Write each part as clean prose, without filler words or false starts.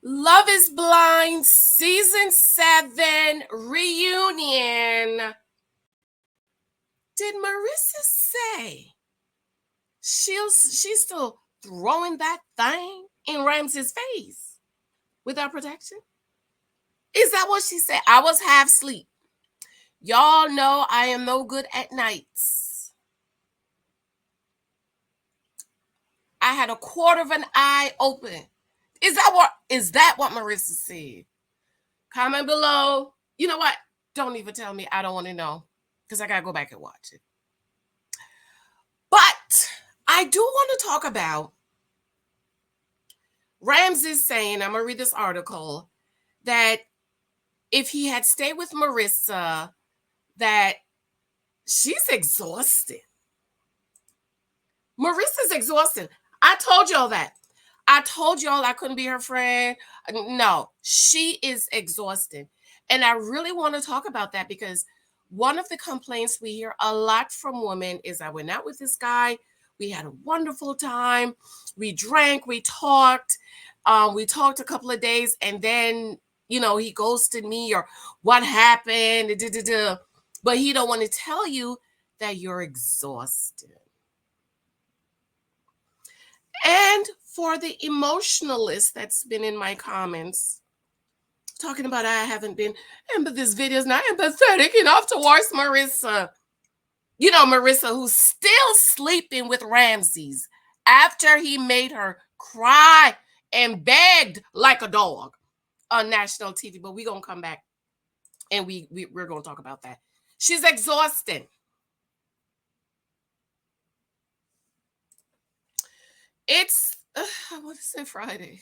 Love is Blind Season 7 reunion. Did Marissa say she's still throwing that thing in Ramses' face without protection? Is that what she said? I was half asleep. Y'all know I am no good at nights. I had a quarter of an eye open. Is that what Marissa said? Comment below. You know what? Don't even tell me. I don't want to know because I got to go back and watch it. But I do want to talk about Ramses saying, I'm going to read this article, that if he had stayed with Marissa, that she's exhausted. Marissa's exhausted. I told y'all that. I told y'all I couldn't be her friend. No, she is exhausted. And I really want to talk about that because one of the complaints we hear a lot from women is I went out with this guy. We had a wonderful time. We drank, we talked a couple of days, and then, he ghosted me or what happened, but he don't want to tell you that you're exhausted. And for the emotionalist that's been in my comments, talking about I haven't been, but this video is not empathetic enough towards Marissa. Marissa, who's still sleeping with Ramses after he made her cry and begged like a dog on national TV. But we're going to come back and we're going to talk about that. She's exhausted. It's, I want to say Friday.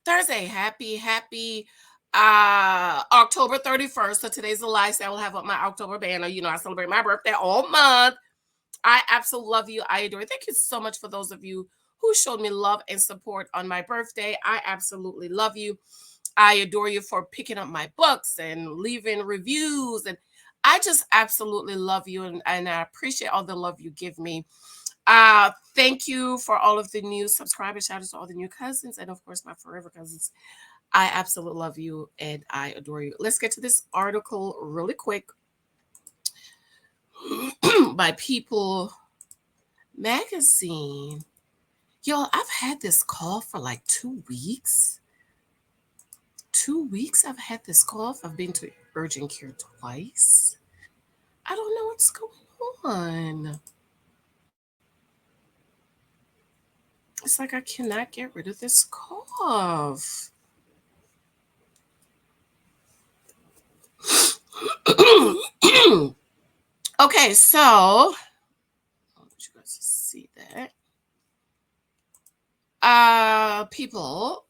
Thursday. Happy October 31st. So today's the last day I will have up my October banner. I celebrate my birthday all month. I absolutely love you. I adore you. Thank you so much for those of you who showed me love and support on my birthday. I absolutely love you. I adore you for picking up my books and leaving reviews. And I just absolutely love you. And I appreciate all the love you give me. Thank you for all of the new subscribers. Shout out to all the new cousins and of course my forever cousins. I absolutely love you and I adore you. Let's get to this article really quick by People Magazine. Y'all, I've had this cough for like 2 weeks. 2 weeks I've had this cough. I've been to urgent care twice. I don't know what's going on. It's like I cannot get rid of this cough. Okay, so I want you guys to see that. People,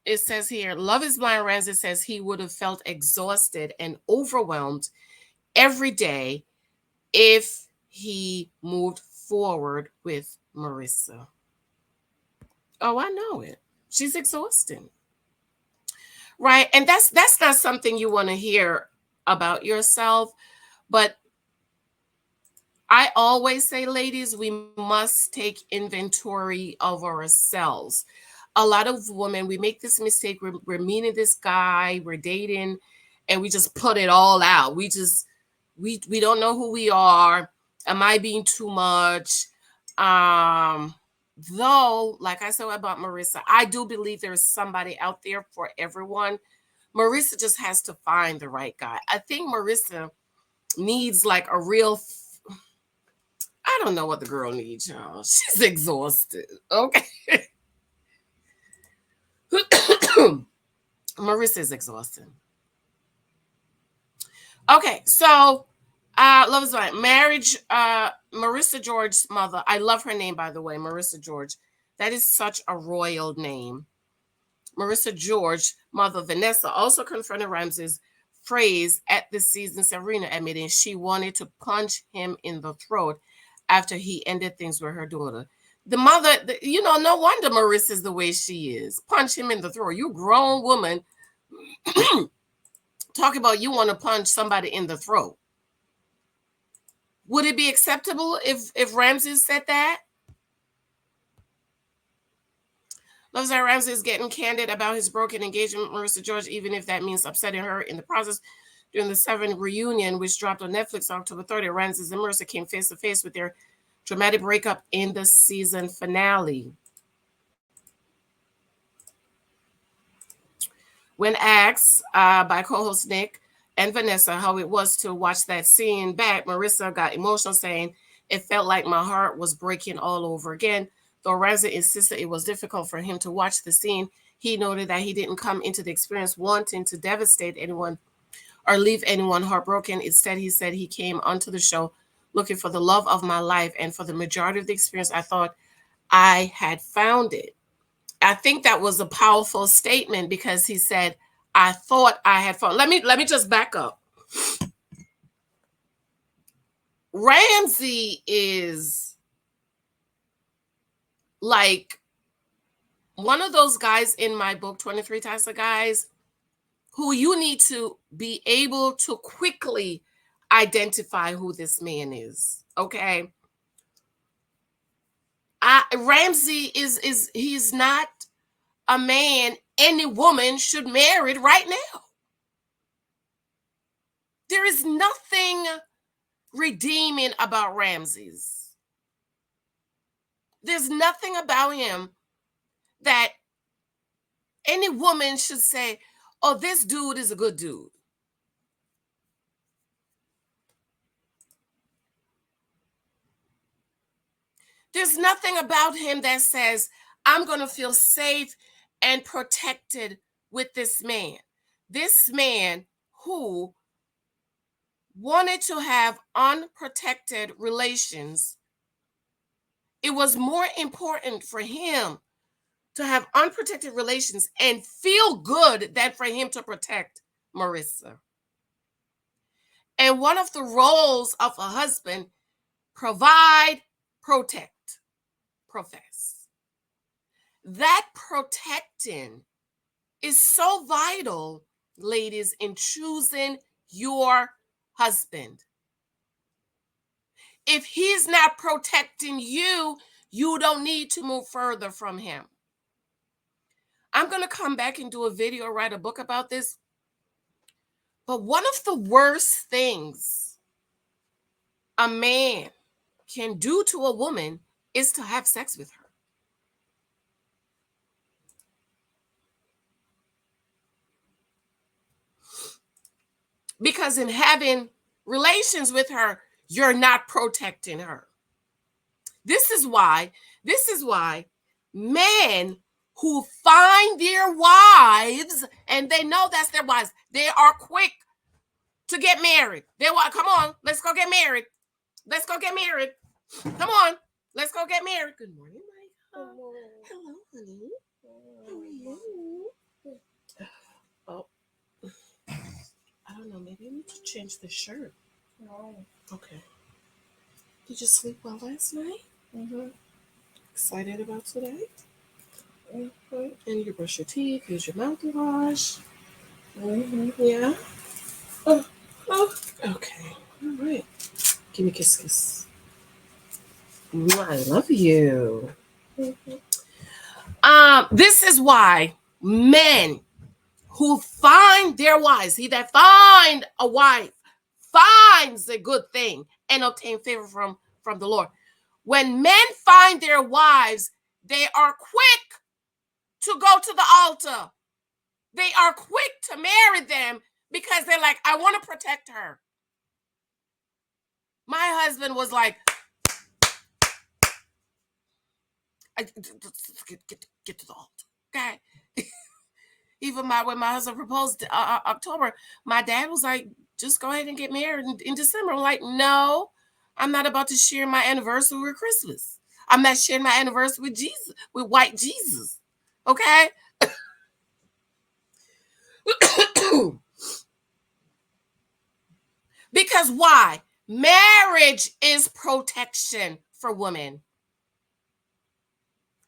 it says here, Love is Blind Ramses says he would have felt exhausted and overwhelmed every day if he moved forward with Marissa. Oh, I know it. She's exhausted. Right? And that's not something you want to hear about yourself. But I always say, ladies, we must take inventory of ourselves. A lot of women, we make this mistake. We're meeting this guy, we're dating, and we just put it all out. We don't know who we are. Am I being too much? Though, like I said about Marissa, I do believe there's somebody out there for everyone. Marissa just has to find the right guy. I think Marissa needs like a real, I don't know what the girl needs, y'all. She's exhausted. Okay. Marissa is exhausted. Okay, so Love is Blind. Marriage, Marissa George's mother. I love her name, by the way, Marissa George. That is such a royal name. Marissa George, mother Vanessa, also confronted Ramses' phrase at this season's arena, admitting she wanted to punch him in the throat after he ended things with her daughter. The mother, no wonder Marissa's the way she is. Punch him in the throat. You grown woman talking about you want to punch somebody in the throat. Would it be acceptable if Ramses said that? Loves that Ramses is getting candid about his broken engagement with Marissa George, even if that means upsetting her in the process. During the 7 reunion, which dropped on Netflix on October 30th, Ramses and Marissa came face to face with their dramatic breakup in the season finale. When asked by co-host Nick and Vanessa how it was to watch that scene back, Marissa got emotional, saying, "It felt like my heart was breaking all over again." Though Ramses insisted it was difficult for him to watch the scene, he noted that he didn't come into the experience wanting to devastate anyone or leave anyone heartbroken. Instead, he said he came onto the show looking for the love of my life, and for the majority of the experience, I thought I had found it. I think that was a powerful statement because he said, "I thought I had found." Let me just back up. Ramsey is like one of those guys in my book, 23 Types of Guys, who you need to be able to quickly identify who this man is. Okay. Ramsey is he's not a man any woman should marry right now. There is nothing redeeming about Ramses. There's nothing about him that any woman should say, "Oh, this dude is a good dude." There's nothing about him that says, "I'm going to feel safe and protected with this man." This man who wanted to have unprotected relations, it was more important for him to have unprotected relations and feel good than for him to protect Marissa. And one of the roles of a husband: provide, protect, profess. That protecting is so vital, ladies, in choosing your husband. If he's not protecting you, you don't need to move further from him. I'm going to come back and do a video, write a book about this. But one of the worst things a man can do to a woman is to have sex with her. Because in having relations with her, you're not protecting her. This is why men who find their wives and they know that's their wives, they are quick to get married. They want, "Come on, let's go get married. Let's go get married. Come on, let's go get married." Good morning, Mike. Hello, honey. How are you? Oh, I don't know. Maybe I need to change the shirt. No. Okay. Did you sleep well last night? Mm-hmm. Excited about today? Mm-hmm. And you brush your teeth, use your mouthwash. Mm-hmm. Yeah. Oh. Okay. All right. Give me a kiss, kiss. I love you. Mm-hmm. This is why men who find their wives, he that find a wife finds a good thing and obtain favor from the Lord. When men find their wives, they are quick to go to the altar. They are quick to marry them because they're like, "I want to protect her." My husband was like, get to the altar. Okay. Even when my husband proposed October, my dad was like, "Just go ahead and get married in December." I'm like, "No, I'm not about to share my anniversary with Christmas. I'm not sharing my anniversary with Jesus, with white Jesus." Okay. Because why? Marriage is protection for women.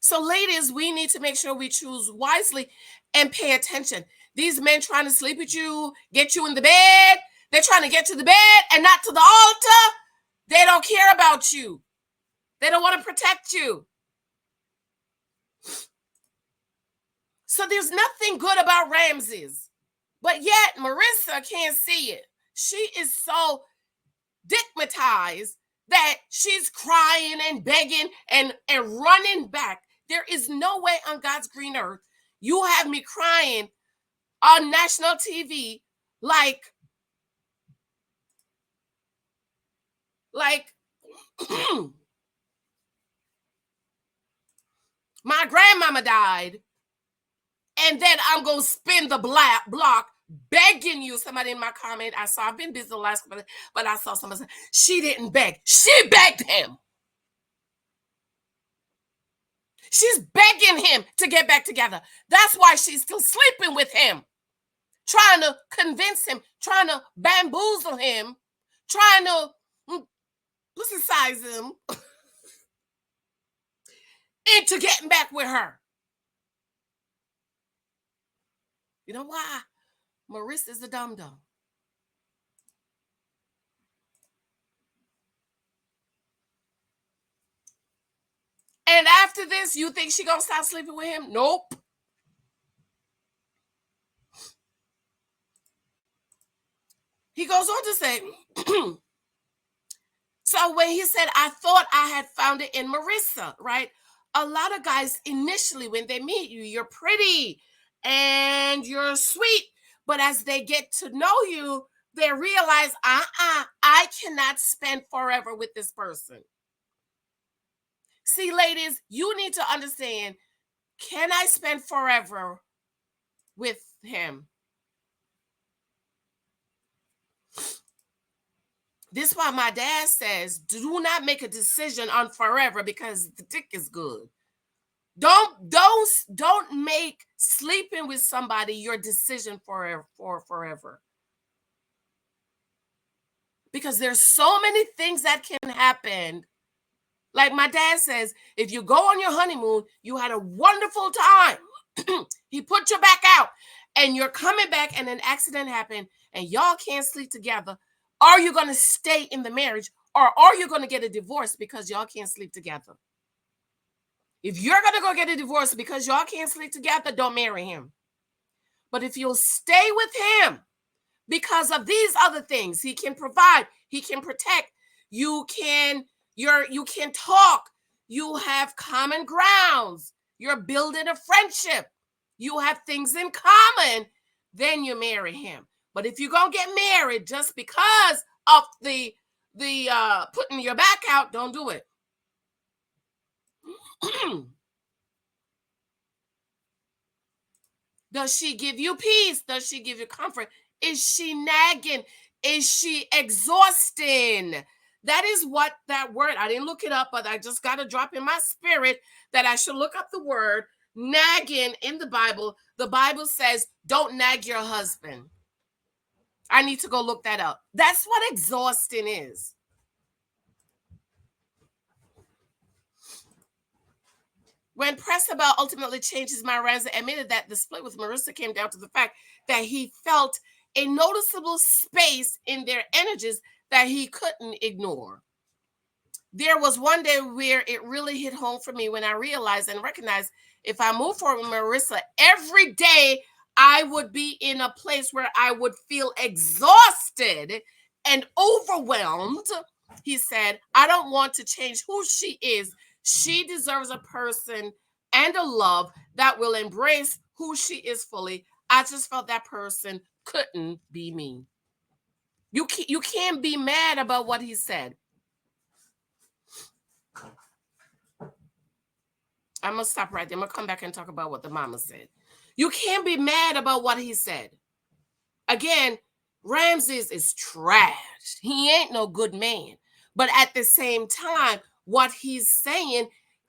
So, ladies, we need to make sure we choose wisely and pay attention. These men trying to sleep with you, get you in the bed, they're trying to get to the bed and not to the altar. They don't care about you. They don't want to protect you. So there's nothing good about Ramses. But yet Marissa can't see it. She is so stigmatized that she's crying and begging and running back. There is no way on God's green earth you have me crying on national TV like my grandmama died, and then I'm going to spin the block begging you. Somebody in my comment, I've been busy the last couple of days, but I saw somebody say, she didn't beg. She begged him. She's begging him to get back together. That's why she's still sleeping with him, trying to convince him, trying to bamboozle him, trying to publicize him into getting back with her. You know why? Marissa is a dum-dum. And after this, you think she gonna stop sleeping with him? Nope. He goes on to say, so when he said, I thought I had found it in Marissa, right? A lot of guys initially, when they meet you, you're pretty and you're sweet. But as they get to know you, they realize, I cannot spend forever with this person. See, ladies, you need to understand, can I spend forever with him? This is why my dad says, do not make a decision on forever because the dick is good. Don't make sleeping with somebody your decision for forever. Because there's so many things that can happen. Like my dad says, if you go on your honeymoon, you had a wonderful time. He put you back out and you're coming back and an accident happened and y'all can't sleep together. Are you going to stay in the marriage or are you going to get a divorce because y'all can't sleep together? If you're going to go get a divorce because y'all can't sleep together, don't marry him. But if you'll stay with him because of these other things, he can provide, he can protect, you can talk, you have common grounds, you're building a friendship, you have things in common, then you marry him. But if you're going to get married just because of the putting your back out, don't do it. Does she give you peace? Does she give you comfort? Is she nagging? Is she exhausting? That is what that word, I didn't look it up, but I just got to drop in my spirit that I should look up the word nagging in the Bible. The Bible says, don't nag your husband. I need to go look that up. That's what exhausting is. When pressed about ultimately changes, Ramses admitted that the split with Marissa came down to the fact that he felt a noticeable space in their energies that he couldn't ignore. There was one day where it really hit home for me when I realized and recognized if I moved forward with Marissa, every day I would be in a place where I would feel exhausted and overwhelmed. He said, I don't want to change who she is. She deserves a person and a love that will embrace who she is fully. I just felt that person couldn't be me. You can't be mad about what he said. I'm going to stop right there. I'm going to come back and talk about what the mama said. You can't be mad about what he said. Again, Ramses is trash. He ain't no good man. But at the same time, what he's saying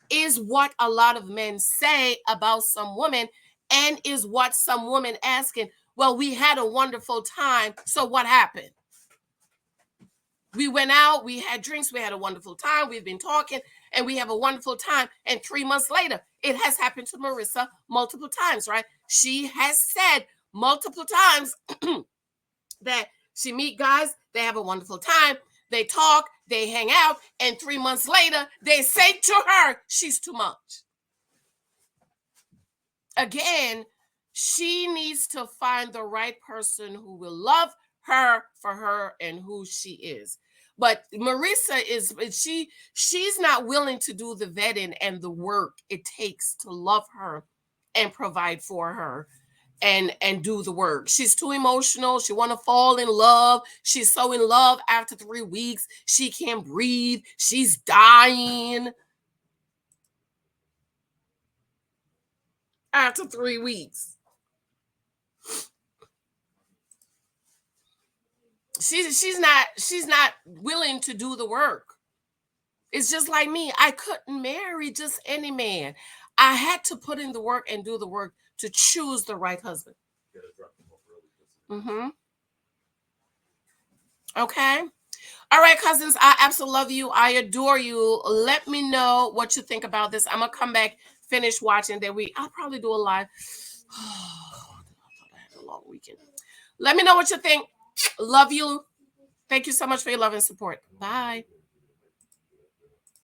is what a lot of men say about some women and is what some women asking, well, we had a wonderful time, so what happened? We went out, we had drinks, we had a wonderful time, we've been talking, and we have a wonderful time. And 3 months later, it has happened to Marissa multiple times, right? She has said multiple times that she meet guys, they have a wonderful time, they talk, they hang out, and 3 months later, they say to her, she's too much. Again, She needs to find the right person who will love her for her and who she is. But Marissa she's not willing to do the vetting and the work it takes to love her and provide for her and do the work. She's too emotional. She want to fall in love. She's so in love after 3 weeks. She can't breathe. She's dying after 3 weeks. She's not willing to do the work. It's just like me. I couldn't marry just any man. I had to put in the work and do the work to choose the right husband. Mm-hmm. Okay. All right, cousins. I absolutely love you. I adore you. Let me know what you think about this. I'm gonna come back, finish watching. I'll probably do a live. I had a long weekend. Let me know what you think. Love you. Thank you so much for your love and support. Bye.